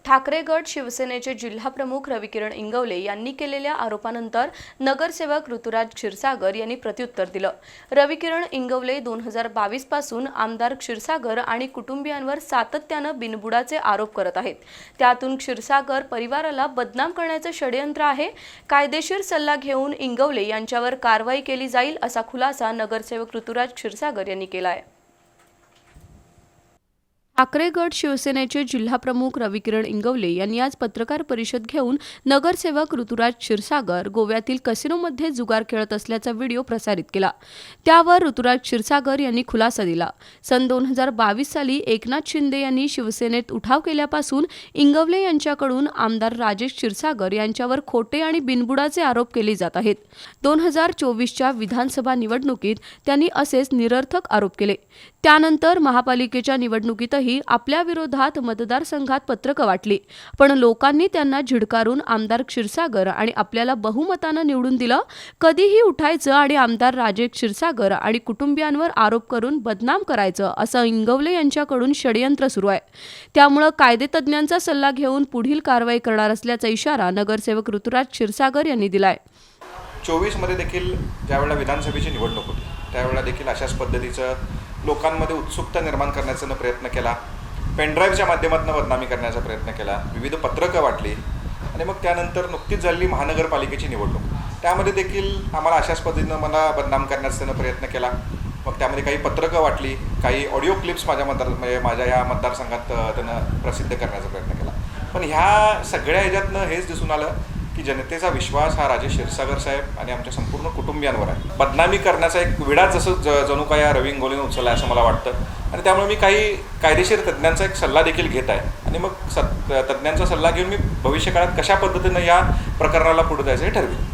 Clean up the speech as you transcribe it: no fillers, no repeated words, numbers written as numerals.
ठाकरे गट शिवसेनेचे जिल्हाप्रमुख रविकिरण इंगवले यांनी केलेल्या आरोपानंतर नगरसेवक ऋतुराज क्षीरसागर यांनी प्रत्युत्तर दिलं। रविकिरण इंगवले 2022 पासून आमदार क्षीरसागर आणि कुटुंबियांवर सातत्यानं बिनबुडाचे आरोप करत आहेत। त्यातून क्षीरसागर परिवाराला बदनाम करण्याचे षडयंत्र आहे। कायदेशीर सल्ला घेऊन इंगवले यांच्यावर कारवाई केली जाईल असा खुलासा नगरसेवक ऋतुराज क्षीरसागर यांनी केला आहे। ठाकरे गट शिवसेनेचे जिल्हाप्रमुख रविकिरण इंगवले यांनी आज पत्रकार परिषद घेऊन नगरसेवक ऋतुराज क्षीरसागर गोव्यातील कसिनोमध्ये जुगार खेळत असल्याचा व्हिडिओ प्रसारित केला। त्यावर ऋतुराज क्षीरसागर यांनी खुलासा दिला। सन 2022 साली एकनाथ शिंदे यांनी शिवसेनेत उठाव केल्यापासून इंगवले यांच्याकडून आमदार राजेश क्षीरसागर यांच्यावर खोटे आणि बिनबुडाचे आरोप केले जात आहेत। 2024च्या विधानसभा निवडणुकीत त्यांनी असेच निरर्थक आरोप केले। त्यानंतर महापालिकेच्या निवडणुकीतही आपल्या विरोधात मतदारसंघात पत्रकं वाटली, पण लोकांनी त्यांना झिडकारून आमदार क्षीरसागर आणि आपल्याला बहुमतानं निवडून दिलं। कधीही उठायचं आणि आमदार राजेश क्षीरसागर आणि कुटुंबियांवर आरोप करून बदनाम करायचं असं इंगवले यांच्याकडून षडयंत्र सुरू आहे। त्यामुळे कायदेतज्ञांचा सल्ला घेऊन पुढील कारवाई करणार असल्याचा इशारा नगरसेवक ऋतुराज क्षीरसागर यांनी दिलाय। 24 मध्ये देखील ज्यावेळेला विधानसभेची निवडणूक होती त्यावेळेला देखील अशाच पद्धतीचं लोकांमध्ये उत्सुकता निर्माण करण्याचा प्रयत्न केला। पेनड्राईव्हच्या माध्यमातून बदनामी करण्याचा प्रयत्न केला, विविध पत्रकं वाटली आणि मग त्यानंतर नुकतीच झालेली महानगरपालिकेची निवडणूक, त्यामध्ये देखील आम्हाला अशाच पद्धतीनं मला बदनाम करण्याचा प्रयत्न केला। मग त्यामध्ये काही पत्रकं वाटली, काही ऑडिओ क्लिप्स माझ्या या मतदारसंघात त्यानं प्रसिद्ध करण्याचा प्रयत्न केला। पण ह्या सगळ्या ह्याच्यातनं हेच दिसून आलं की जनतेचा विश्वास हा राजेश क्षीरसागर साहेब आणि आमच्या संपूर्ण कुटुंबियांवर आहे। बदनामी करण्याचा एक विडा जणू काय रवी इंगवलेने उचलला असं मला वाटतं आणि त्यामुळे मी काही कायदेशीर तज्ज्ञांचा एक सल्ला देखील घेत आहे आणि मग तज्ज्ञांचा सल्ला घेऊन मी भविष्यकाळात कशा पद्धतीनं या प्रकरणाला पुढे जायचं हे ठरवेन।